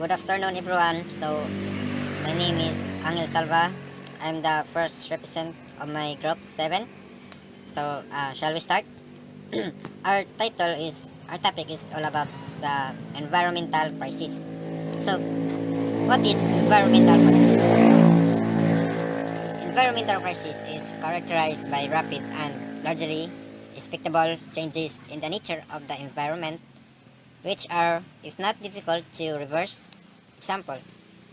Good afternoon, everyone. So, my name is Angel Salva. I'm the first representative of my group 7. So, shall we start? Our topic is all about the environmental crisis. So, what is environmental crisis? Environmental crisis is characterized by rapid and largely expectable changes in the nature of the environment, which are, if not difficult to reverse. Example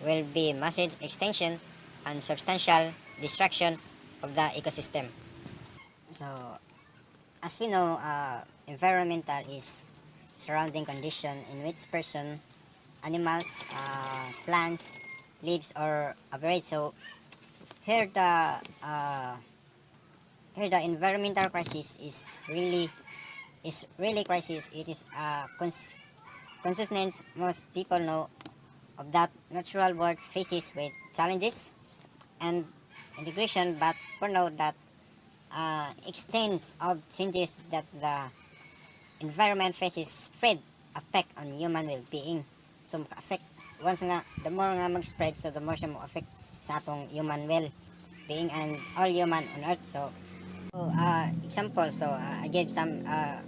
will be massive extinction and substantial destruction of the ecosystem. So, as we know, environmental is surrounding condition in which person, animals, plants, leaves or operate. So, here the uh, here the environmental crisis is really crisis. It is consciousness most people know of that natural world faces with challenges and integration, but for now that extents of changes that the environment faces spread affect on human well-being. So affect once nga the more nga mag-spread, so the more siya mo affect sa atong human well-being and all human on earth. So example, I gave some a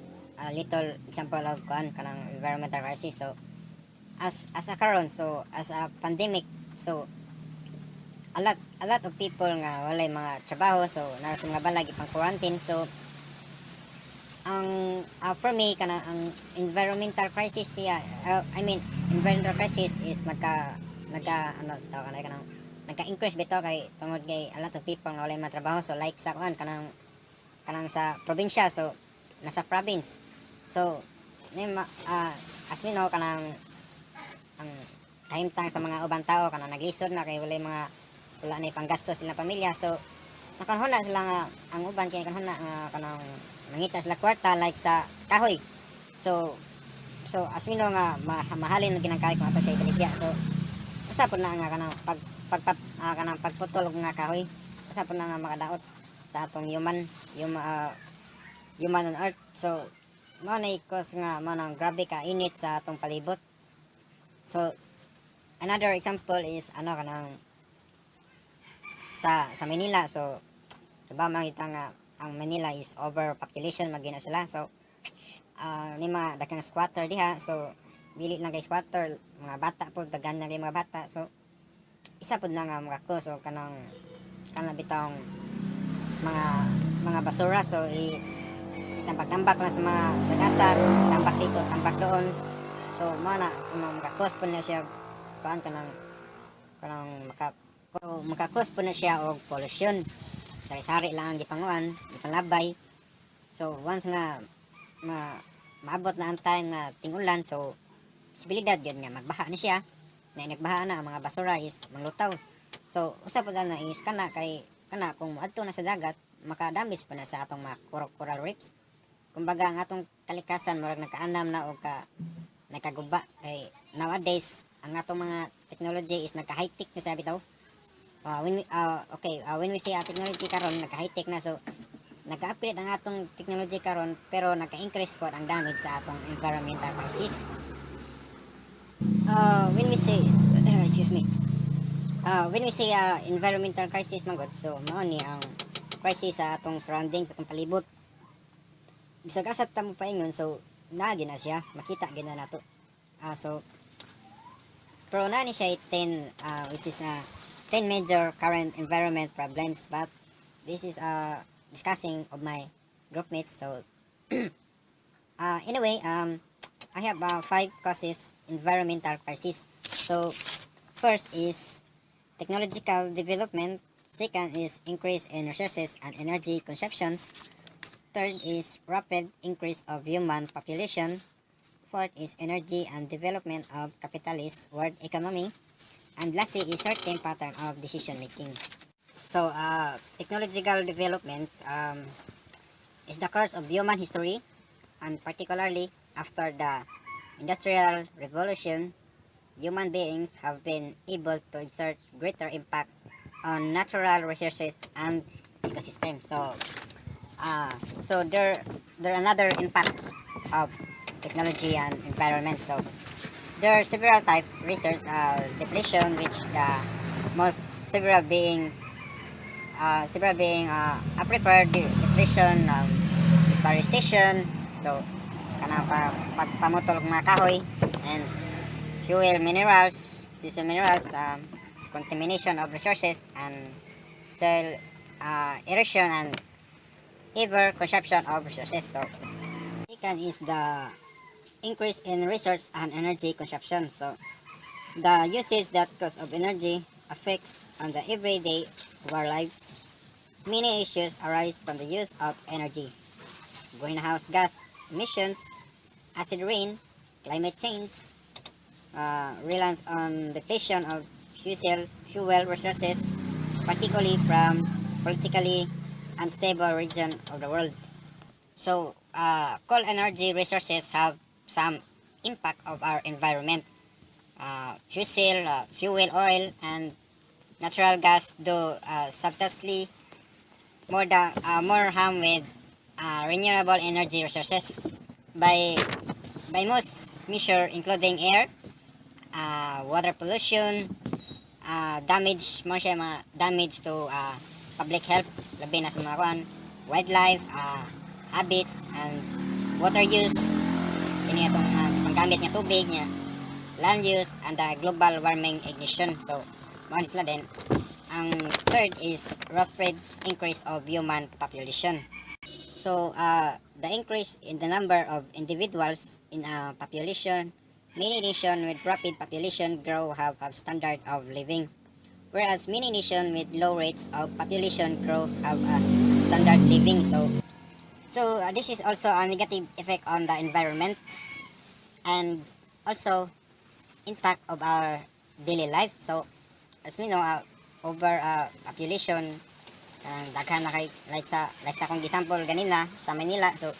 little example of kanang environmental crisis. So as a karon, so as a pandemic, so a lot of people nga walay mga trabaho, so naros mga balag ipang quarantine. So ang for me kana ang environmental crisis siya, environmental crisis is nagka ano sa kanang kanang nagka-increase bitaw kay tungod kay a lot of people nga walay mga trabaho. So like sa kanang sa probinsya, so nasa province, so as we know kanang ang kahimtang sa mga ubang tao kanang naglisod na kay wala na panggastos sila pamilya. So nakanhuna sila nga ang uban kay kanhuna nga kanang mangita sila kwarta like sa kahoy. So as we know nga mahalin ang ginang kahoy kung ato siya ibaligya. So usa po na nga kanang kanang pagputol og nga kahoy, usa po na nga makadaot sa atong human on earth. So mao na cause nga mao nang grabe ka init sa atong palibot. So another example is kanang sa Manila. So diba makita nga ang Manila is overpopulation magina sila. So ni mga daghang squatter diha. So dili lang kay squatter, mga bata po daghan na mga bata. So isa pud na nga mga ko, so kanang bitong mga basura. So itambak-tambak lang sa mga sa gasar, tambak dito, tambak doon. So mao na maka-cause po na siya kanang maka-cause po na siya og pollution. Sari-sari lang ang gipanguan, gipanlabay. So once nga maabot na ang time nga ting-ulan, so posibilidad gyud nga magbaha na siya. Na nagbaha na ang mga basura is manglutaw. So usa pa na is kana kay kana kung moadto na sa dagat, makadamage pa na sa atong mga coral reefs. Kumbaga ang atong kalikasan murag nagkaanam na og nakaguba kay nowadays ang atong mga technology is nagka-high tech na sabi daw. When we say technology karon nagka-high-tech na, so nagka-upgrade ang atong technology karon pero nagka-increase po ang damage sa atong environmental crisis. When we say environmental crisis manggod, so mao ni ang crisis sa atong surroundings, sa atong palibot. Bisag asa ta mo paingon, so naa na siya, makita gyud na nato. Pero na ni siya 10 which is 10 major current environment problems, but this is discussing of my group mates. So anyway, I have 5 causes environmental crisis. So first is technological development, second is increase in resources and energy consumptions, third is rapid increase of human population, fourth is energy and development of capitalist world economy, and lastly is certain pattern of decision making. So technological development is the course of human history, and particularly after the industrial revolution, human beings have been able to exert greater impact on natural resources and ecosystem. So there another impact of technology and environment. So there are several type resource depletion, which the most several being a prepared depletion, deforestation, so kanang pagpamutol og mga kahoy, and fuel minerals, fossil minerals, contamination of resources, and soil erosion, and ever consumption of resources. So second is the increase in resource and energy consumption. So the usage that cost of energy affects on the everyday of our lives. Many issues arise from the use of energy: greenhouse gas emissions, acid rain, climate change, reliance on depletion of fuel resources, particularly from politically unstable region of the world. So, coal energy resources have some impact of our environment. Fuel oil, and natural gas do substantially more harm with renewable energy resources by most measure, including air, water pollution, damage mo siya, mga damage to public health, labi na sa mga kuan, wildlife, habits, and water use, ini itong panggamit niya tubig niya, land use, and global warming ignition. So mga sila din. Ang third is rapid increase of human population. So the increase in the number of individuals in a population, many nations with rapid population growth have standard of living, whereas many nations with low rates of population growth have a standard living. So this is also a negative effect on the environment, and also impact of our daily life. So as we know, over population, daghan na kay, like sa akong example ganina sa Manila. So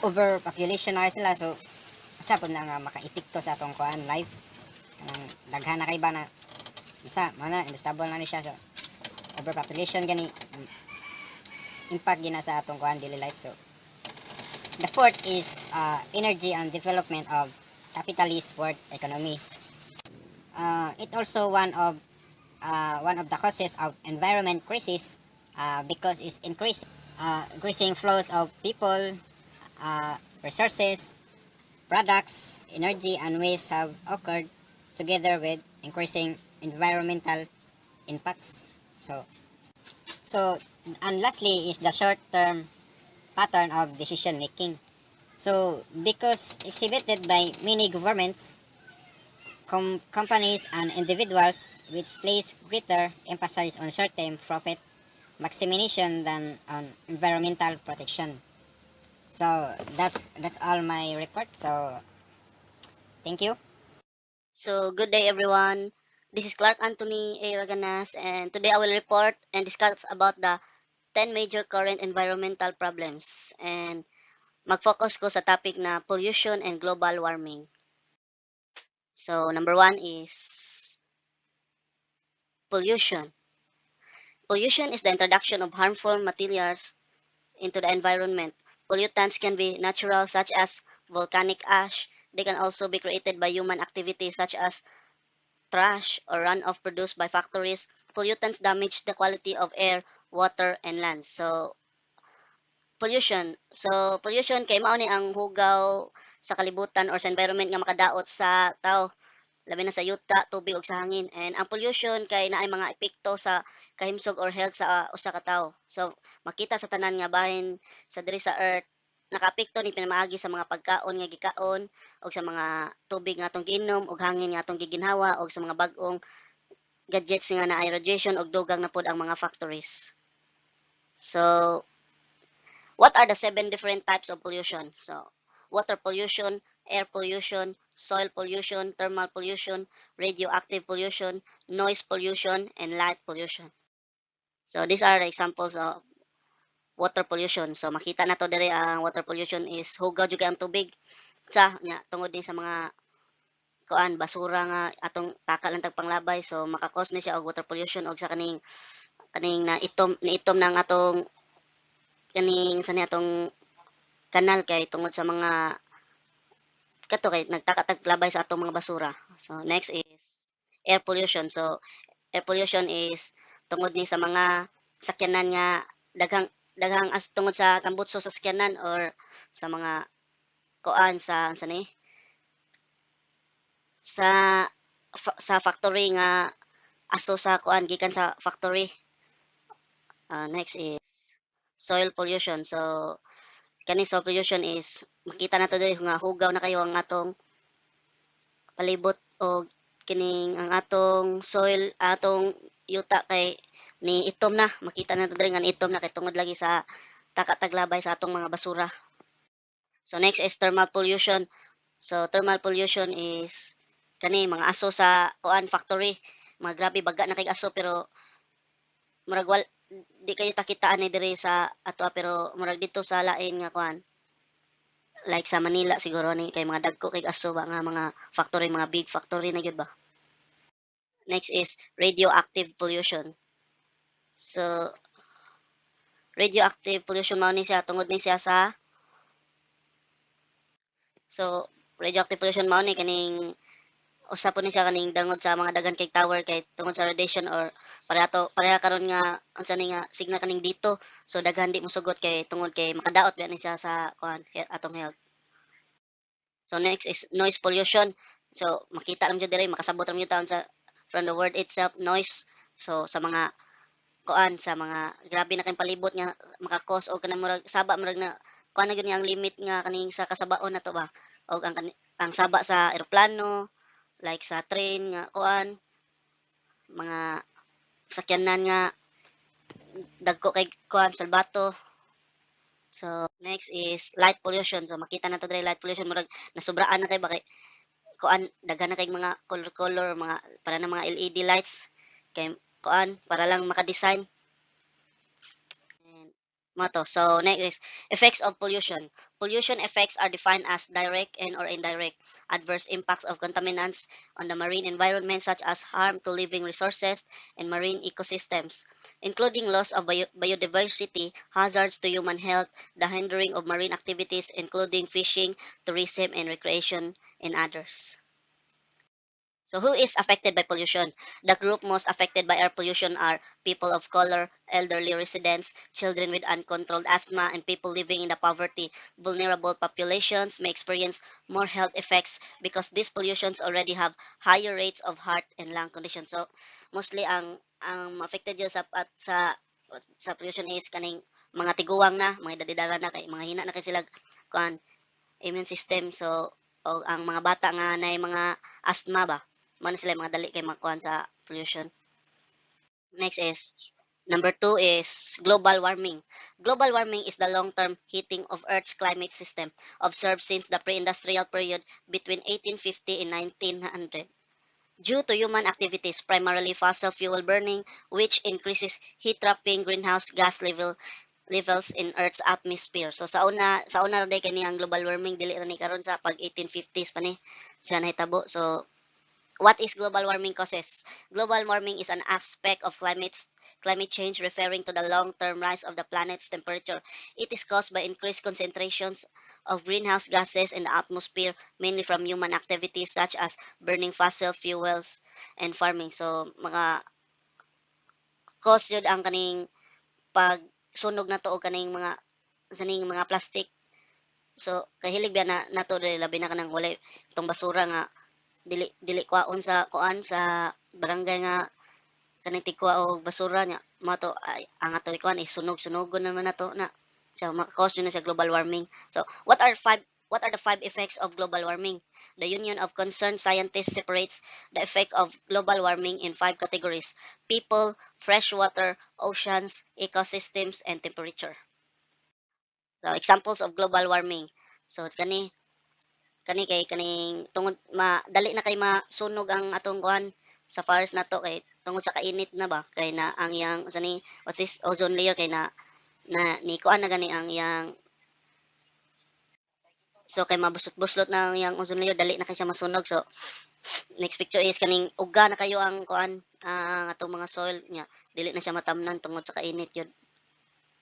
overpopulation na kay sila, so usa pud na nga maka-epekto sa atong kuan life. Daghan na kay ba na isa mana unstable na ni siya. So overpopulation gani impact gina sa atong kuan daily life. So the fourth is energy and development of capitalist world economy. It also one of the causes of environment crisis, because it's increasing flows of people, resources, products, energy, and waste have occurred together with increasing environmental impacts. So and lastly is the short-term pattern of decision making. So because exhibited by many governments, companies, and individuals, which place greater emphasis on short-term profit maximization than on environmental protection. So that's all my report. So thank you. So, good day everyone. This is Clark Anthony A. Raganas, and today I will report and discuss about the 10 major current environmental problems. And mag-focus ko sa topic na pollution and global warming. So, number one is pollution. Pollution is the introduction of harmful materials into the environment. Pollutants can be natural, such as volcanic ash. They can also be created by human activities, such as trash or runoff produced by factories. Pollutants damage the quality of air, water, and land. So, pollution. So, pollution kay mao ni ang hugaw sa kalibutan or sa environment nga makadaot sa tao, labi na sa yuta, tubig ug sa hangin. And ang pollution kay naay mga epekto sa kahimsog or health sa usa ka tawo. So, makita sa tanan nga bahin sa diri sa earth, nakaapekto ni pinamaagi sa mga pagkaon nga gikaon og sa mga tubig nga atong giinom ug hangin nga atong giginhawa og sa mga bag-ong gadgets nga naay radiation og dugang na pod ang mga factories. So, what are the 7 different types of pollution? So, water pollution, air pollution, soil pollution, thermal pollution, radioactive pollution, noise pollution, and light pollution. So, these are the examples of water pollution. So, makita na to diri ang water pollution is hugaw jud ang tubig sa nya tungod din sa mga kuan basura nga atong takal lang tagpanglabay, so makakos ni siya og water pollution og sa kaning na itom ng atong kaning sa atong kanal kay tungod sa mga kato kay nagtakataglabay sa atong mga basura. So next is air pollution. So air pollution is tungod ni sa mga sakyanan nga daghang as tungod sa tambutso sa sakyanan or sa mga kuan sa ni sa sa factory nga aso sa kuan gikan sa factory. Next is soil pollution. So kani soil pollution is makita nato diri nga hugaw na kayo ang atong palibot o kining ang atong soil atong yuta kay ni itom na makita na diri nga itom na kay tungod lagi sa takataglabay sa atong mga basura. So next is thermal pollution. So thermal pollution is kani mga aso sa kuan factory, mga grabe baga na kay aso pero murag di kayo takitaan ni diri sa ato pero murag dito sa lain nga kuan like sa Manila siguro ni kay mga dagko kay aso ba nga mga factory mga big factory na gyud ba. Next is radioactive pollution. So radioactive pollution mao ni siya tungod ni siya sa so radioactive pollution mao ni kaning usa po ni siya kaning dangod sa mga daghan kay tower kay tungod sa radiation or pareha karon nga unsa ni nga signal kaning dito so daghan di mosugot kay tungod kay makadaot ba ni siya sa kuan atong health. So next is noise pollution. So makita lang jud diri makasabot ra jud taon sa from the word itself noise. So sa mga kuan sa mga grabe na kayong palibot nga makakos og kanang murag saba murag na kuan na gyud nga ang limit nga kaning sa kasabaon na to ba og ang saba sa eroplano like sa train nga kuan mga sakyanan nga dagko kay kuan salbato. So next is light pollution. So makita na to diri light pollution murag nasubraan na kay ba kay kuan daghan na kay mga color mga para na mga LED lights kay kuan para lang maka-design. Moto. So next is effects of pollution. Pollution effects are defined as direct and or indirect adverse impacts of contaminants on the marine environment such as harm to living resources and marine ecosystems, including loss of biodiversity, hazards to human health, the hindering of marine activities including fishing, tourism and recreation and others. So who is affected by pollution? The group most affected by air pollution are people of color, elderly residents, children with uncontrolled asthma, and people living in the poverty. Vulnerable populations may experience more health effects because these pollutions already have higher rates of heart and lung conditions. So mostly ang affected yun sa pollution is kaning mga tiguang na, mga dadidara na kay mga hina na kay sila kuan immune system. So o ang mga bata nga na mga asthma ba mo na sila mga dali kay makuhan sa pollution. Next is number two is global warming. Global warming is the long-term heating of Earth's climate system observed since the pre-industrial period between 1850 and 1900 due to human activities, primarily fossil fuel burning, which increases heat trapping greenhouse gas levels in Earth's atmosphere. So sa una day kani ang global warming dili ra ni karon sa pag 1850s pa ni siya nahitabo. So what is global warming causes? Global warming is an aspect of climate change referring to the long-term rise of the planet's temperature. It is caused by increased concentrations of greenhouse gases in the atmosphere, mainly from human activities such as burning fossil fuels and farming. So, mga cause yun ang kaning pagsunog na to o kaning mga saning mga plastic. So, kahilig ba na nato dili labi na kanang wala itong basura nga dili kwaon sa kuan sa barangay nga kanang tikwa og basura nya mo to ay ang ato kuan is sunog-sunogon naman nato na so cause na siya global warming. So what are the five effects of global warming? The Union of Concerned Scientists separates the effect of global warming in five categories: people, fresh water, oceans, ecosystems, and temperature. So examples of global warming. So kani kay kaning tungod dali na kay masunog ang atong kuan sa forest nato kay tungod sa kainit na ba kay na ang yang sa ni what is ozone layer kay na ni kuan na gani ang yang so kay mabusot-buslot na ang yang ozone layer dali na kay siya masunog. So next picture is kaning uga na kayo ang kuan ang atong mga soil nya dili na siya matamnan tungod sa kainit yun.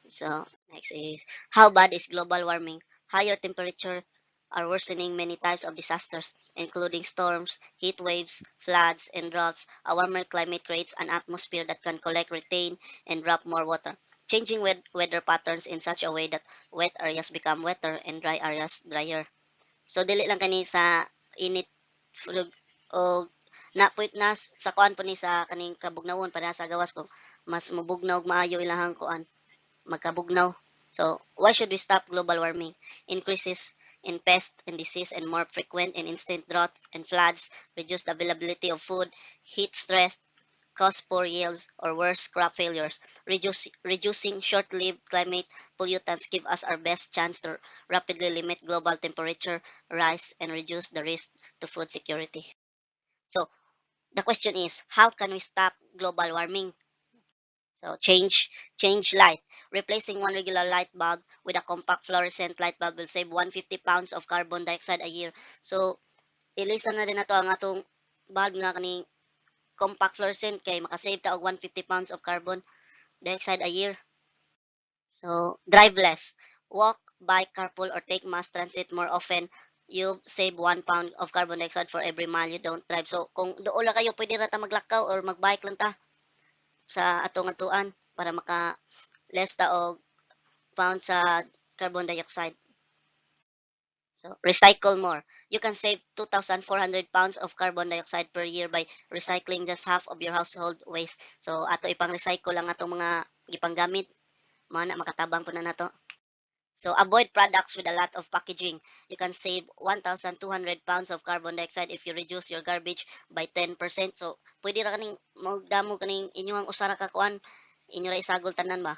So next is how bad is global warming? Higher temperature are worsening many types of disasters, including storms, heat waves, floods, and droughts. A warmer climate creates an atmosphere that can collect, retain, and drop more water, changing weather patterns in such a way that wet areas become wetter and dry areas drier. So dili lang kani sa init fulog o na sa kuan po ni sa kaning kabugnawon para sa gawas ko mas mubugnaw og maayo ilahang kuan magkabugnaw. So why should we stop global warming? Increases in pest and disease and more frequent and instant drought and floods, reduced availability of food, heat stress, cause poor yields or worse crop failures. Reducing short-lived climate pollutants give us our best chance to rapidly limit global temperature rise and reduce the risk to food security. So the question is, how can we stop global warming? So change light. Replacing one regular light bulb with a compact fluorescent light bulb will save 150 pounds of carbon dioxide a year. So ilisan na din nato ang atong bulb nga kani compact fluorescent kay makasave ta og 150 pounds of carbon dioxide a year. So, drive less. Walk, bike, carpool, or take mass transit more often. You'll save 1 pound of carbon dioxide for every mile you don't drive. So, kung doon lang kayo, pwede na ta maglakaw or magbike lang ta sa atong atuan para maka less ta og pound sa carbon dioxide. So, recycle more. You can save 2,400 pounds of carbon dioxide per year by recycling just half of your household waste. So, ato ipang recycle lang atong mga gipanggamit. Mga na makatabang po na nato. So, avoid products with a lot of packaging. You can save 1,200 pounds of carbon dioxide if you reduce your garbage by 10%. So, pwede ra kaning magdamo kaning inyong usara ka kuan, inyo ra isagol tanan ba?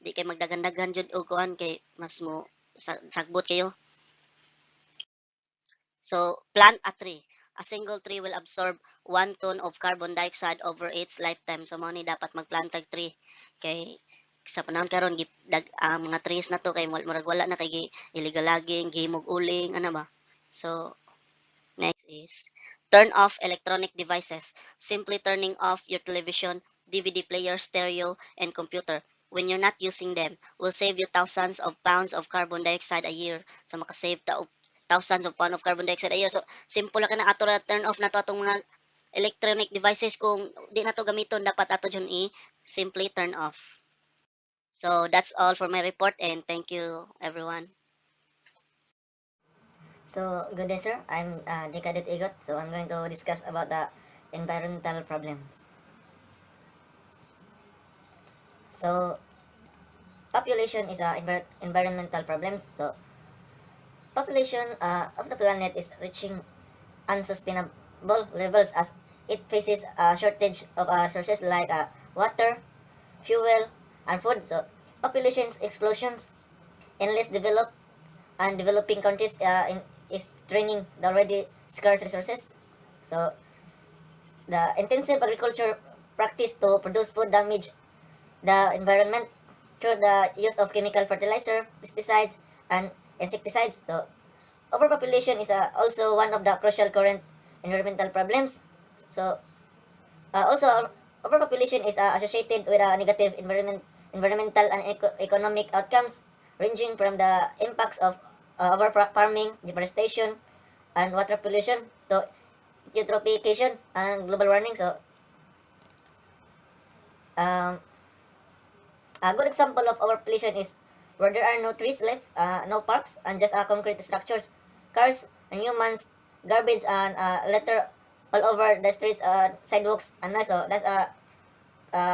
Di kay magdagan-dagan jud og kuan kay mas mo sagbot kayo. So, plant a tree. A single tree will absorb 1 ton of carbon dioxide over its lifetime. So, mao ni dapat magplantag tree. Kay sa panahon karon ang mga trees na to kay murag wala na kay illegal logging, gihimog uling, ano ba? So, next is turn off electronic devices. Simply turning off your television, DVD player, stereo, and computer when you're not using them will save you thousands of pounds of carbon dioxide a year. So makasave ta og thousands of pounds of carbon dioxide a year. So simple lang na ato ra turn off na to atong mga electronic devices kung di na to gamiton dapat ato dyan simply turn off. So that's all for my report and thank you everyone. So, good day, sir. I'm Dikadet Igot. So, I'm going to discuss about the environmental problems. So, population is a environmental problems. So, population of the planet is reaching unsustainable levels as it faces a shortage of sources like water, fuel, and food. So, population explosions in less developed and developing countries is draining the already scarce resources. So, the intensive agriculture practice to produce food damage the environment through the use of chemical fertilizer, pesticides, and insecticides. So, overpopulation is also one of the crucial current environmental problems. So, also, overpopulation is associated with negative environmental and economic outcomes, ranging from the impacts of over farming, deforestation, and water pollution to eutrophication and global warming. So, um, a good example of overpopulation is where there are no trees left, no parks, and just concrete structures, cars, and humans, garbage, and litter all over the streets, sidewalks, and so that's a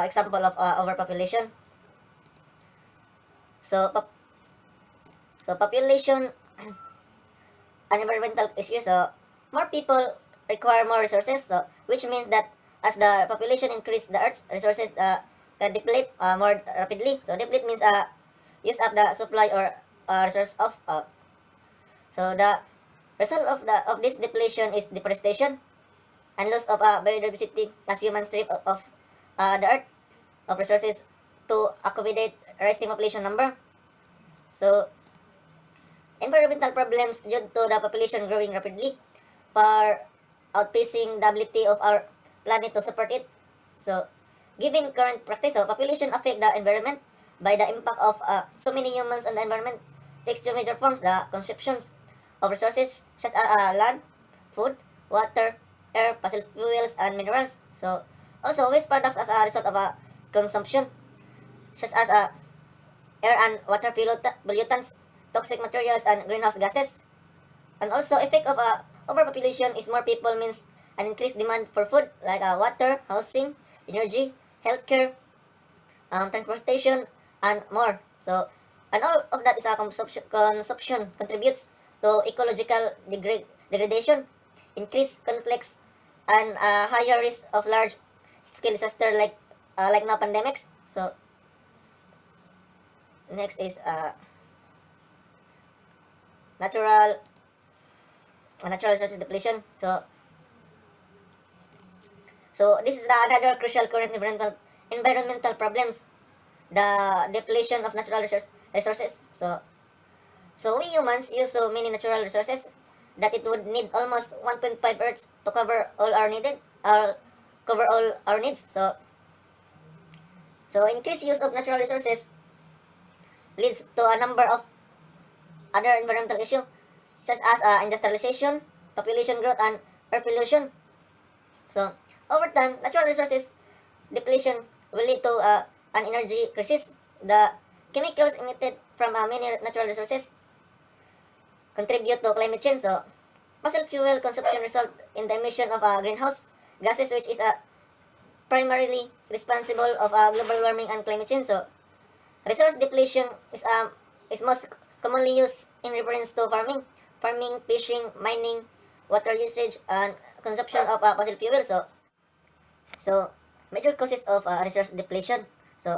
example of overpopulation. So, so population and environmental issues. So, more people require more resources. So, which means that as the population increase, the Earth's resources deplete more rapidly. So, deplete means use up the supply or resource of. So, the result of this depletion is deforestation and loss of biodiversity as humans strip of the Earth of resources to accommodate rising population number. So, environmental problems due to the population growing rapidly, far outpacing the ability of our planet to support it. So, given current practice, so population affect the environment by the impact of so many humans on the environment takes two major forms: the consumptions of resources such as land, food, water, air, fossil fuels, and minerals. So, also waste products as a result of consumption, such as air and water pollutants, toxic materials, and greenhouse gases. And also, effect of overpopulation is more people means an increased demand for food like water, housing, energy, healthcare, transportation, and more. So, and all of that is a consumption contributes to ecological degradation, increased conflicts, and higher risk of large scale disaster like now pandemics. So, next is natural natural resources depletion. So this is the another crucial current environmental problems, the depletion of natural resources. So we humans use so many natural resources that it would need almost 1.5 Earths to cover all our needs. So increased use of natural resources leads to a number of other environmental issues such as industrialization, population growth, and air pollution. So over time, natural resources depletion will lead to an energy crisis. The chemicals emitted from many natural resources contribute to climate change. So fossil fuel consumption result in the emission of greenhouse gases, which is primarily responsible of global warming and climate change. So resource depletion is most commonly used in reference to farming, fishing, mining, water usage, and consumption of fossil fuels. So major causes of resource depletion. So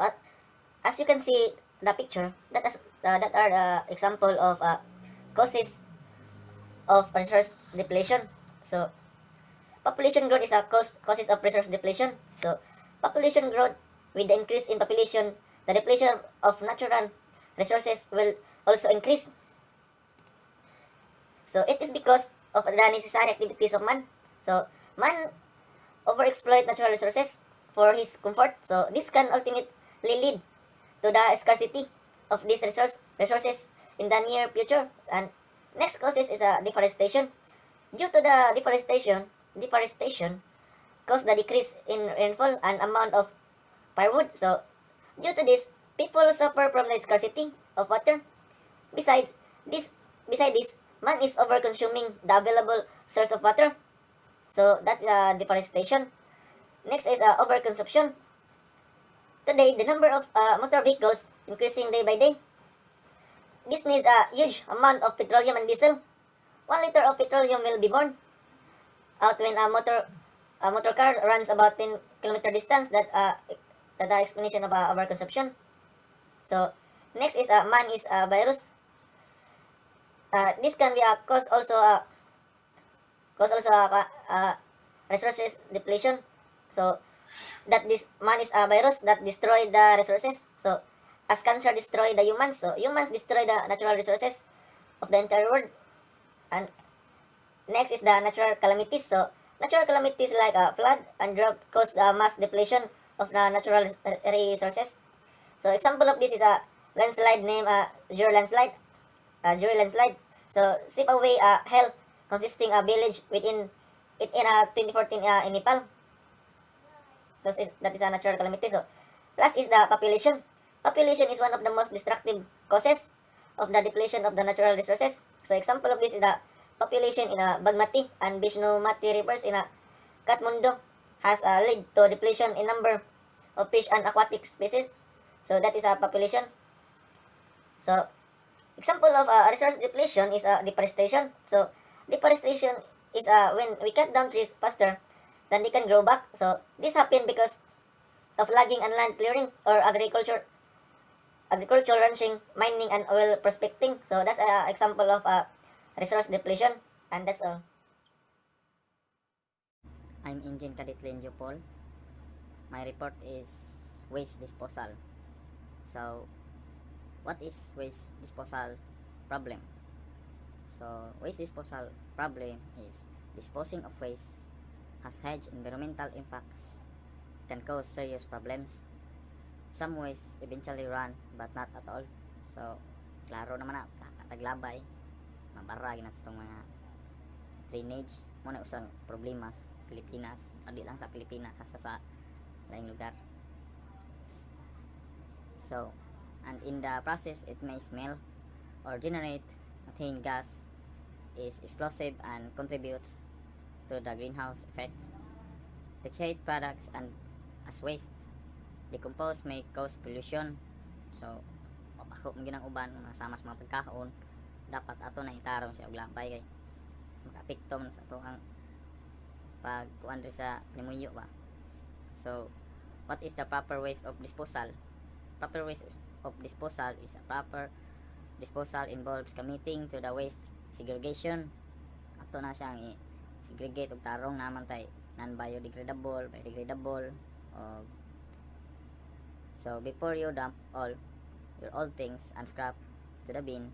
as you can see the picture, that are the example of causes of resource depletion. So population growth is a causes of resource depletion. So population growth, with the increase in population, the depletion of natural resources will also increase. So it is because of the necessary activities of man. So man overexploit natural resources for his comfort. So this can ultimately lead to the scarcity of these resources in the near future. And next causes is deforestation. Due to the deforestation caused the decrease in rainfall and amount of firewood. So due to this, people suffer from the scarcity of water. Besides beside this, man is over consuming the available source of water. So that's deforestation. Next is overconsumption. Today, the number of motor vehicles increasing day by day. This needs a huge amount of petroleum and diesel. 1 liter of petroleum will be born out when a motor car runs about 10 kilometer distance. That the explanation of overconsumption. So next is man is a virus. This can be a cause also resources depletion. So that this man is a virus that destroy the resources. So as cancer destroy the humans, so humans destroy the natural resources of the entire world. And next is the natural calamities. So natural calamities like flood and drought cause the mass depletion of the natural resources. So example of this is a landslide named Jura landslide. So sweep away hell consisting a village within it in 2014 in Nepal. So that is a natural calamity. So last is the population. Population is one of the most destructive causes of the depletion of the natural resources. So example of this is the population in Bagmati and Vishnumati rivers in Kathmandu has led to depletion in number of fish and aquatic species. So that is a population. So example of resource depletion is deforestation. So deforestation is when we cut down trees faster than they can grow back. So this happened because of logging and land clearing or agriculture ranching, mining, and oil prospecting. So that's an example of resource depletion, and that's all. I'm Engine Cadet Lenjo Paul. My report is waste disposal. So, what is waste disposal problem? So, waste disposal problem is disposing of waste has huge environmental impacts, can cause serious problems. Some waste eventually run, but not at all. So, klaro naman na, kakataglabay. mabara gina sa itong mga drainage mo na usang problema sa Pilipinas, o di lang sa Pilipinas, hasta sa laing lugar. So, and in the process it may smell or generate methane gas, is explosive and contributes to the greenhouse effect. Leachate products and as waste decompose may cause pollution. So, mapako mo ginang uban mga sama sa mga pagkaon, dapat ato na itarong siya og labay kay makaapekto man sa ato ang pagkuan diri sa limuyo ba. So, what is the proper waste of disposal? Proper waste of disposal is a proper disposal involves committing to the waste segregation. Ato na siyang i-segregate og tarong naman tay non-biodegradable, biodegradable, o so before you dump all your old things and scrap to the bin,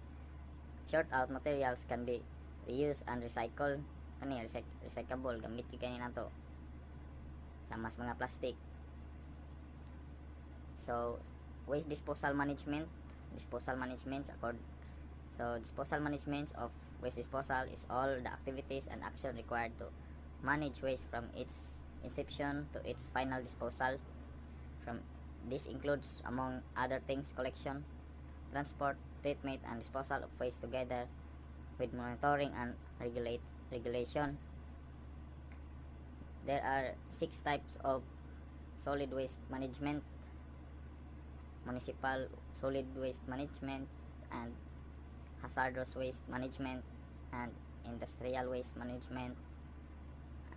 short out materials can be reused and recycled. Kani recyclable, gamit kay nato sa mas mga plastic. So waste disposal management of waste disposal is all the activities and action required to manage waste from its inception to its final disposal. From this includes, among other things, collection, transport, treatment, and disposal of waste together with monitoring and regulation. There are 6 types of solid waste management: municipal solid waste management, and hazardous waste management, and industrial waste management,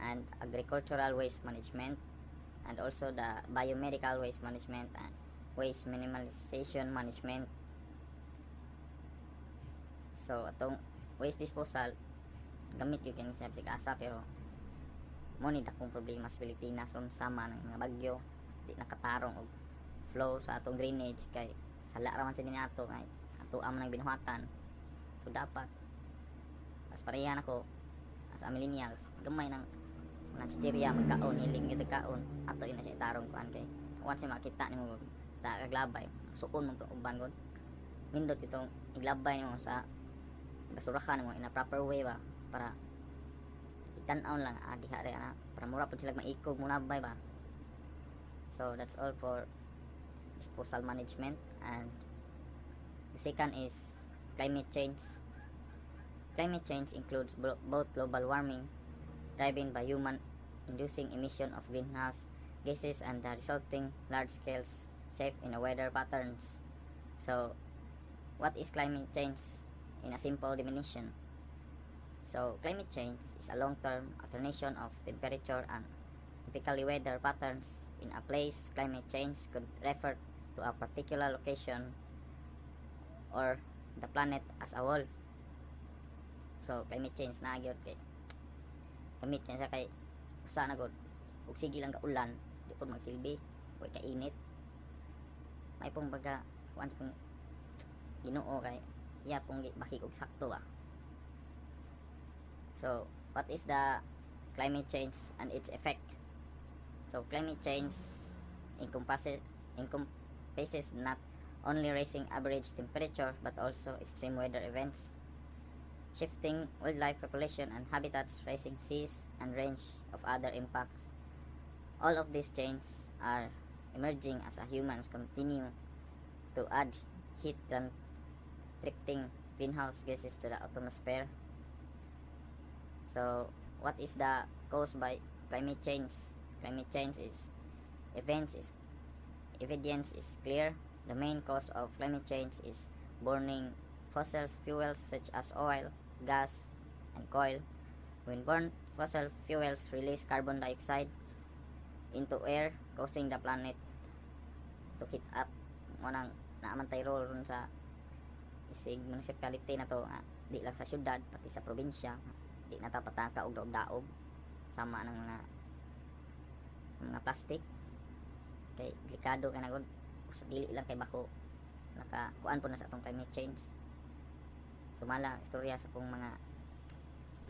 and agricultural waste management, and also the biomedical waste management and waste minimalization management. So atong waste disposal gamit gyud kini sa asa, pero mo ni dakong problema sa Pilipinas ron sama ng mga bagyo, di nakatarong og flow sa atong drainage kay sala ra man sa ato kay ato am nang binuhatan. So dapat as parehan ako as millennials, gamay ng mga chichirya magkaon, hiling gyud kaon, ato ina siya itarong kuan kay once makita nimo ta kaglabay suon mo uban gud nindot itong iglabay nimo sa basurahan mo in a proper way ba, para itan-aw lang diha rin para mura pud sila maikog mo nabay ba. So that's all for disposal management. And the second is climate change. Climate change includes both global warming driven by human inducing emission of greenhouse gases and the resulting large-scale shift in the weather patterns. So what is climate change in a simple definition? So climate change is a long-term alternation of temperature and typically weather patterns in a place. Climate change could refer to a particular location or the planet as a whole. So climate change na gyud kay gamit niya sa kay usa na gud ug sige lang ka ulan, di pud magsilbi o kainit. May pong baga once kung Ginoo kay iya pong bahig og sakto ba. So what is the climate change and its effect? So climate change encompasses not only raising average temperature but also extreme weather events, shifting wildlife population and habitats, rising seas, and range of other impacts. All of these changes are emerging as humans continue to add heat and trapping greenhouse gases to the atmosphere. So, what is the cause by climate change? Climate change evidence is clear. The main cause of climate change is burning fossil fuels such as oil, gas, and coal. When burned, fossil fuels release carbon dioxide into air, causing the planet to heat up. Munang naamantay role ron sa isig municipality na to, di lang sa syudad pati sa probinsya, di na tapataka og daog-daog sama ng mga plastic kay delikado kay nagod sa dili lang kay bako nakakuan po na sa atong climate change. Sumala istorya sa pong mga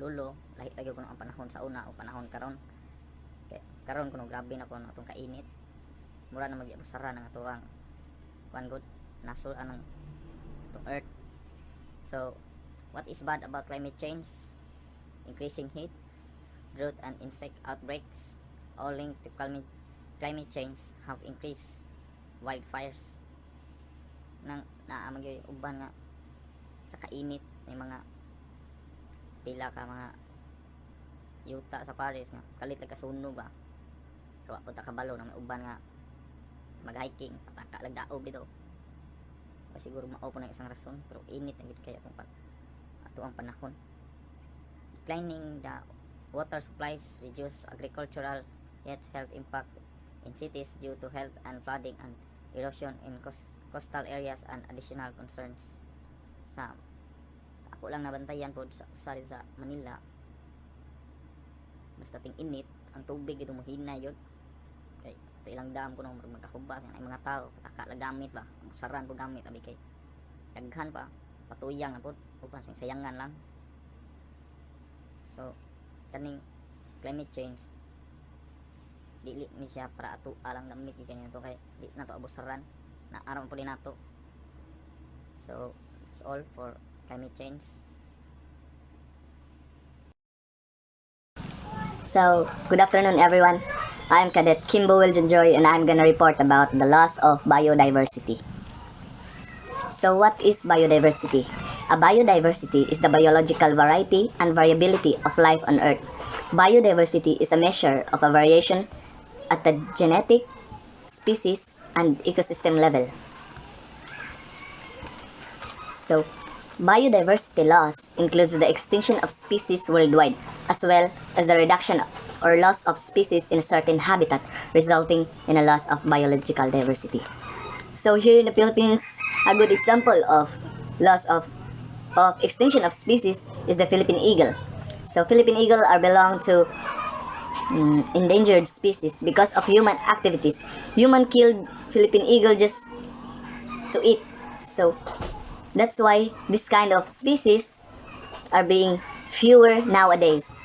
lulo, lahi lagi kuno ang panahon sa una o panahon karon. Kay karon kuno grabe na kuno atong kainit, mura na magyabusara ng atuang kuan gud nasol anang to earth. So What is bad about climate change? Increasing heat, drought, and insect outbreaks, all linked to climate change, have increased wildfires. Nang naamag yung uban nga sa kainit ng mga pila ka mga yuta sa Paris nga kalit lang kasuno ba. So punta kabalo na may uban nga mag-hiking, pataka lang daob dito. O siguro mao po na isang rason, pero init ang gid kaya ato ang panahon. Declining the water supplies, reduce agricultural yet health impact in cities due to health and flooding and erosion in coastal areas and additional concerns. Sa ako lang nabantayan po sa Manila, basta ting init, ang tubig ito mohina yun. Kay ito ilang dam ko nung magkakubas ay mga tao, pataka lang gamit ba, saran po gamit, abi kay daghan pa, patuyang po, upan sing sayangan lang. So, kaning climate change, dili ni siya para ato alang gamit kanya to kay di na to abusaran na aram po din nato. So, it's all for climate change. So, good afternoon everyone. I'm Cadet Kimbo Wiljanjoy and I'm gonna report about the loss of biodiversity. So, what is biodiversity? A biodiversity is the biological variety and variability of life on Earth. Biodiversity is a measure of a variation at the genetic, species, and ecosystem level. So, biodiversity loss includes the extinction of species worldwide, as well as the reduction or loss of species in a certain habitat, resulting in a loss of biological diversity. So here in the Philippines, a good example of loss of extinction of species is the Philippine eagle. So Philippine eagle are belong to endangered species because of human activities. Human killed Philippine eagle just to eat. So that's why this kind of species are being fewer nowadays.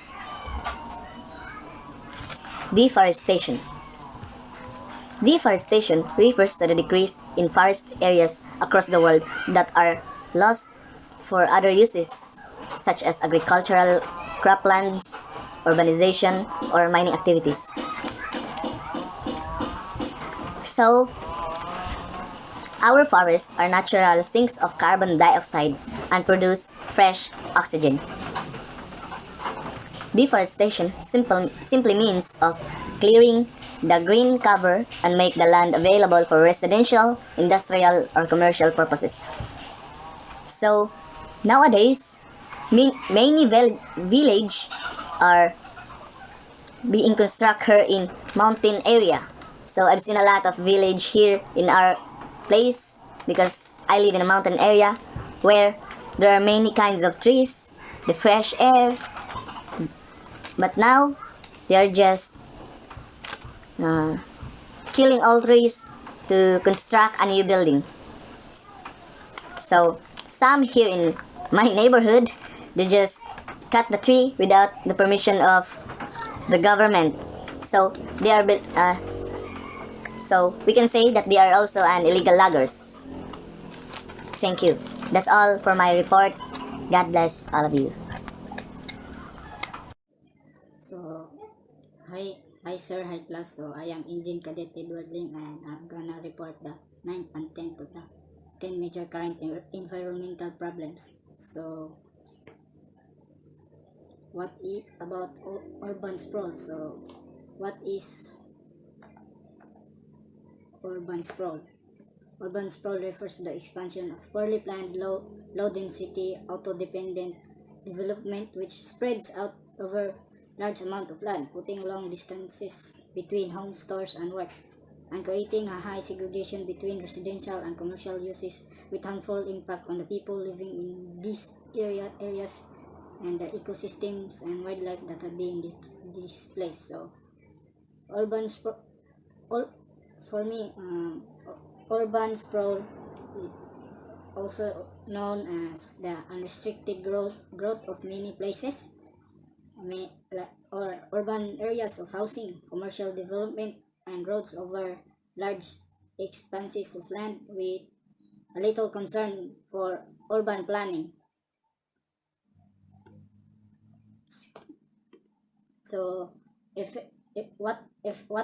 Deforestation. Deforestation refers to the decrease in forest areas across the world that are lost for other uses such as agricultural, croplands, urbanization, or mining activities. So, our forests are natural sinks of carbon dioxide and produce fresh oxygen. Deforestation simply means of clearing the green cover and make the land available for residential, industrial, or commercial purposes. So, nowadays, many villages are being constructed in mountain area. So, I've seen a lot of village here in our place because I live in a mountain area where there are many kinds of trees, the fresh air, but now they are just killing all trees to construct a new building. So some here in my neighborhood, they just cut the tree without the permission of the government. So they are so we can say that they are also an illegal loggers. Thank you. That's all for my report. God bless all of you. So, hi sir, hi class. So, I am Engine Cadet Edward Lim and I'm gonna report the 9th and 10th of the 10 major current environmental problems. So, what is about urban sprawl? So, what is urban sprawl? Urban sprawl refers to the expansion of poorly planned, low density, auto-dependent development which spreads out over large amount of land, putting long distances between homes, stores, and work, and creating a high segregation between residential and commercial uses with harmful impact on the people living in these areas and the ecosystems and wildlife that are being displaced. So, urban sprawl, for me, urban sprawl, also known as the unrestricted growth of many places, or urban areas of housing, commercial development, and roads over large expanses of land with a little concern for urban planning. So, what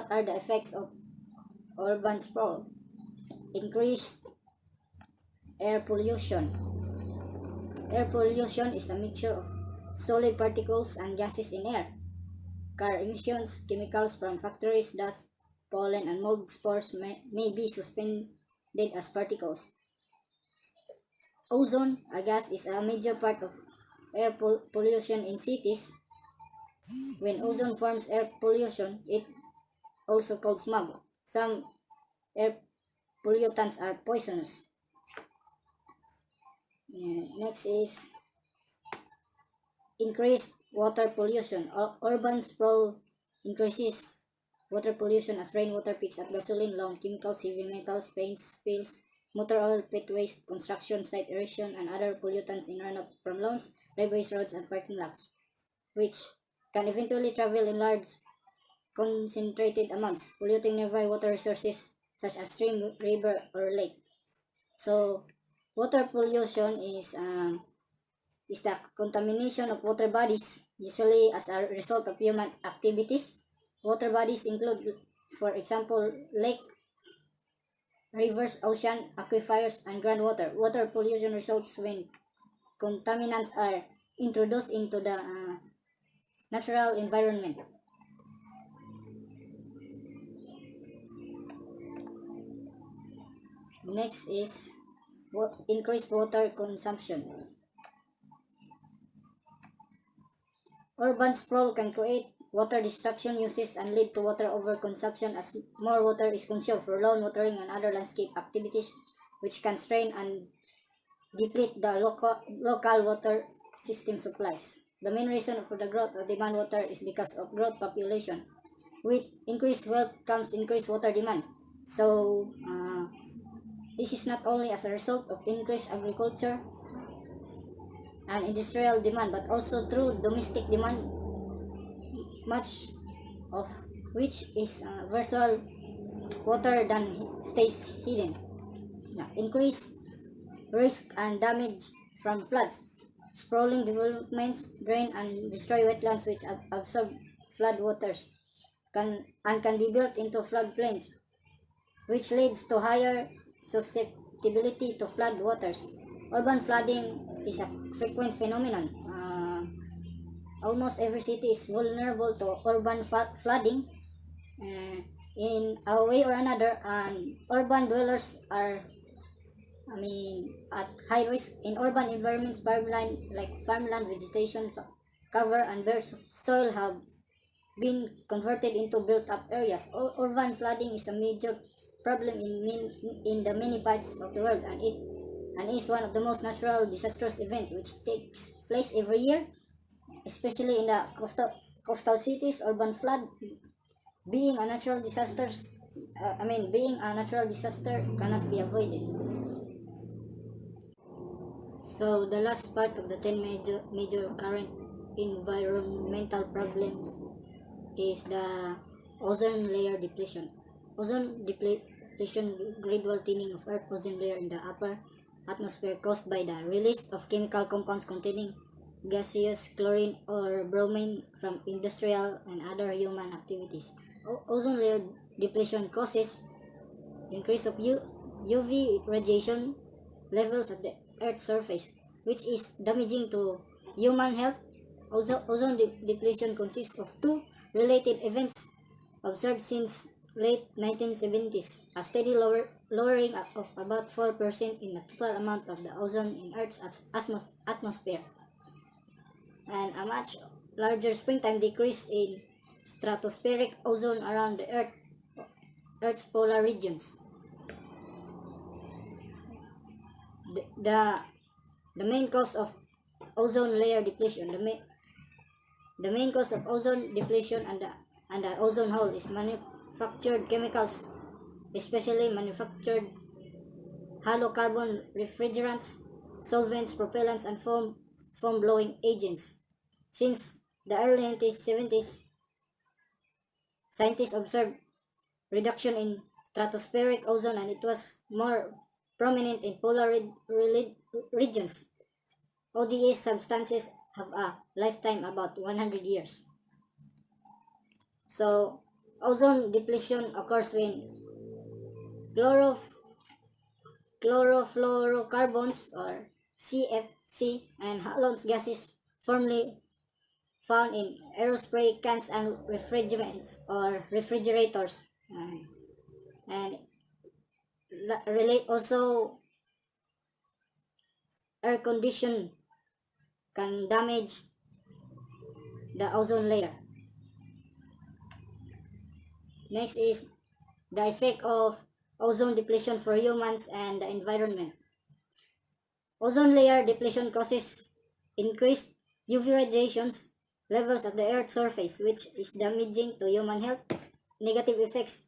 are the effects of urban sprawl? Increased air pollution. Air pollution is a mixture of solid particles and gases in air. Car emissions, chemicals from factories, dust, pollen, and mold spores may be suspended as particles. Ozone, a gas, is a major part of air pollution in cities. When ozone forms air pollution, it also called smog. Some air pollutants are poisonous. Next is increased water pollution. Urban sprawl increases water pollution as rainwater picks up gasoline, lawn chemicals, heavy metals, paints, spills, motor oil, pit waste, construction site erosion, and other pollutants in runoff from lawns, driveways, roads, and parking lots, which can eventually travel in large concentrated amounts, polluting nearby water resources such as stream, river, or lake. So, water pollution is the contamination of water bodies, usually as a result of human activities. Water bodies include, for example, lake, rivers, ocean, aquifers, and groundwater. Water pollution results when contaminants are introduced into the natural environment. Next is increased water consumption. Urban sprawl can create water destruction uses and lead to water overconsumption as more water is consumed for lawn watering and other landscape activities, which can strain and deplete the local water system supplies. The main reason for the growth of demand water is because of growth population. With increased wealth comes increased water demand. So, this is not only as a result of increased agriculture and industrial demand, but also through domestic demand, much of which is virtual water than stays hidden. Increased risk and damage from floods. Sprawling developments drain and destroy wetlands which absorb flood waters can be built into floodplains, which leads to higher susceptibility to flood waters. Urban flooding is a frequent phenomenon. Almost every city is vulnerable to urban flooding in a way or another, and urban dwellers are at high risk in urban environments. Farmland, vegetation cover, and bare soil have been converted into built-up areas. Urban flooding is a major problem in the many parts of the world, and is one of the most natural disastrous event which takes place every year, especially in the coastal cities. Urban flood being a natural disaster cannot be avoided. So the last part of the 10 major current environmental problems is the ozone layer depletion. Ozone depletion, gradual thinning of Earth's ozone layer in the upper atmosphere caused by the release of chemical compounds containing gaseous chlorine or bromine from industrial and other human activities. Ozone layer depletion causes increase of UV radiation levels at the Earth's surface, which is damaging to human health. Ozone depletion consists of two related events observed since late 1970s: a steady lowering of about 4% in the total amount of the ozone in Earth's atmosphere, and a much larger springtime decrease in stratospheric ozone around the Earth's polar regions. The main cause of ozone layer depletion, the main cause of ozone depletion and the ozone hole is manufactured chemicals, especially manufactured halocarbon refrigerants, solvents, propellants, and foam blowing agents. Since the early 1970s, scientists observed reduction in stratospheric ozone, and it was more prominent in polar regions. ODA substances have a lifetime about 100 years. So, ozone depletion occurs when chlorof- chlorofluorocarbons or CFC and halogens gases formerly found in aerospray cans and refrigerants or refrigerators. And relate also air condition can damage the ozone layer. Next is the effect of ozone depletion for humans and the environment. Ozone layer depletion causes increased UV radiations levels at the Earth's surface, which is damaging to human health. Negative effects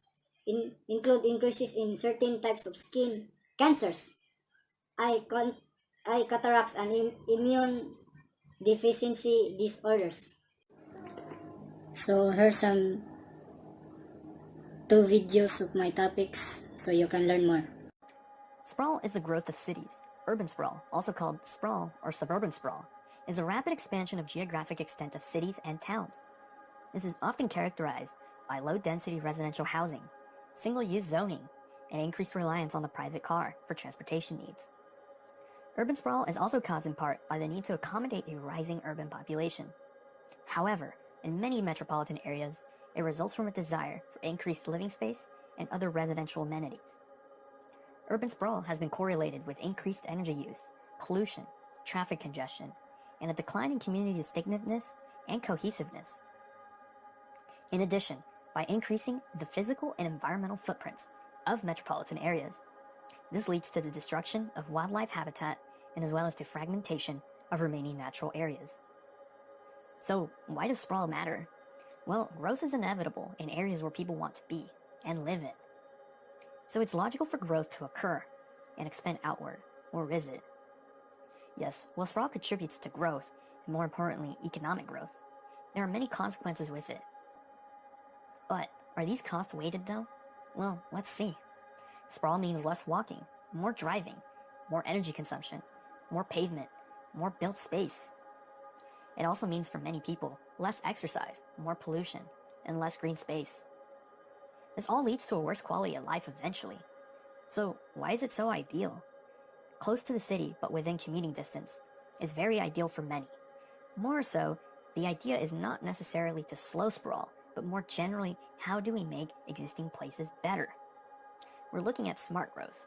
include increases in certain types of skin cancers, eye cataracts, and immune deficiency disorders. So here's some two videos of my topics so you can learn more. Sprawl is the growth of cities. Urban sprawl, also called sprawl or suburban sprawl, is a rapid expansion of geographic extent of cities and towns. This is often characterized by low-density residential housing, single-use zoning, and increased reliance on the private car for transportation needs. Urban sprawl is also caused in part by the need to accommodate a rising urban population. However, in many metropolitan areas, it results from a desire for increased living space and other residential amenities. Urban sprawl has been correlated with increased energy use, pollution, traffic congestion, and a decline in community distinctiveness and cohesiveness. In addition, by increasing the physical and environmental footprints of metropolitan areas, this leads to the destruction of wildlife habitat and as well as to fragmentation of remaining natural areas. So, why does sprawl matter? Well, growth is inevitable in areas where people want to be and live in. So it's logical for growth to occur and expand outward, or is it? Yes, while sprawl contributes to growth, and more importantly, economic growth, there are many consequences with it. But, are these costs weighted though? Well, let's see. Sprawl means less walking, more driving, more energy consumption, more pavement, more built space. It also means for many people, less exercise, more pollution, and less green space. This all leads to a worse quality of life eventually. So, why is it so ideal? Close to the city, but within commuting distance, is very ideal for many. More so, the idea is not necessarily to slow sprawl, but more generally, how do we make existing places better? We're looking at smart growth.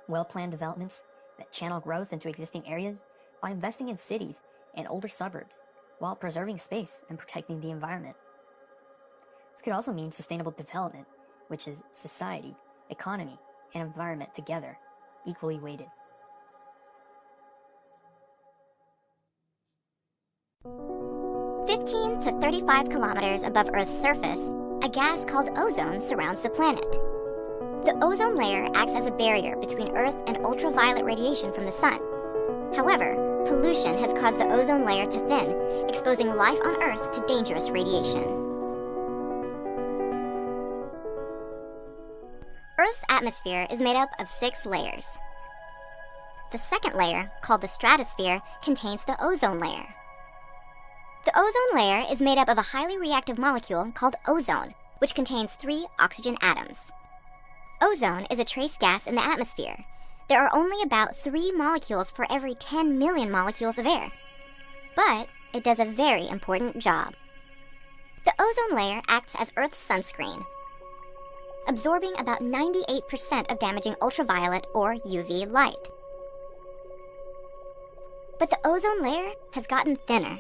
Well-planned developments that channel growth into existing areas by investing in cities and older suburbs, while preserving space and protecting the environment. This could also mean sustainable development, which is society, economy, and environment together, equally weighted. "15 to 35 kilometers above Earth's surface, a gas called ozone surrounds the planet. The ozone layer acts as a barrier between Earth and ultraviolet radiation from the sun. However, pollution has caused the ozone layer to thin, exposing life on Earth to dangerous radiation. Earth's atmosphere is made up of 6 layers. The second layer, called the stratosphere, contains the ozone layer. The ozone layer is made up of a highly reactive molecule called ozone, which contains 3 oxygen atoms. Ozone is a trace gas in the atmosphere. There are only about 3 molecules for every 10 million molecules of air. But it does a very important job. The ozone layer acts as Earth's sunscreen, absorbing about 98% of damaging ultraviolet or UV light. But the ozone layer has gotten thinner.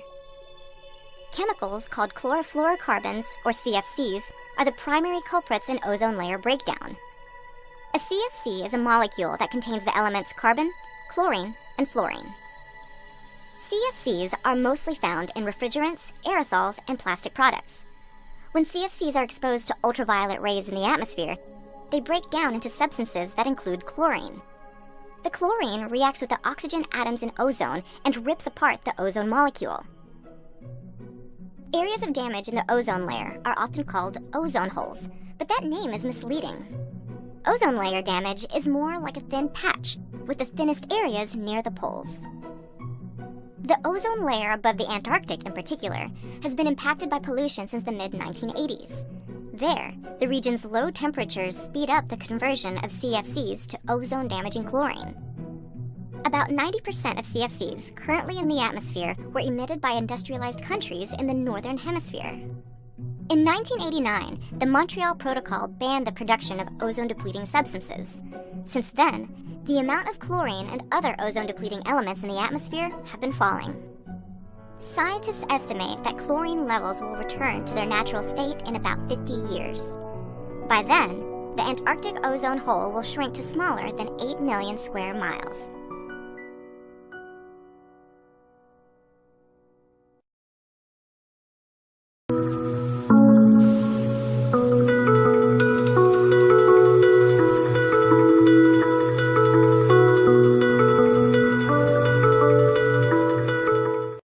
Chemicals called chlorofluorocarbons, or CFCs, are the primary culprits in ozone layer breakdown. A CFC is a molecule that contains the elements carbon, chlorine, and fluorine. CFCs are mostly found in refrigerants, aerosols, and plastic products. When CFCs are exposed to ultraviolet rays in the atmosphere, they break down into substances that include chlorine. The chlorine reacts with the oxygen atoms in ozone and rips apart the ozone molecule. Areas of damage in the ozone layer are often called ozone holes, but that name is misleading. Ozone layer damage is more like a thin patch, with the thinnest areas near the poles. The ozone layer above the Antarctic, in particular, has been impacted by pollution since the mid-1980s. There, the region's low temperatures speed up the conversion of CFCs to ozone-damaging chlorine. About 90% of CFCs currently in the atmosphere were emitted by industrialized countries in the Northern Hemisphere. In 1989, the Montreal Protocol banned the production of ozone-depleting substances. Since then, the amount of chlorine and other ozone-depleting elements in the atmosphere have been falling. Scientists estimate that chlorine levels will return to their natural state in about 50 years. By then, the Antarctic ozone hole will shrink to smaller than 8 million square miles.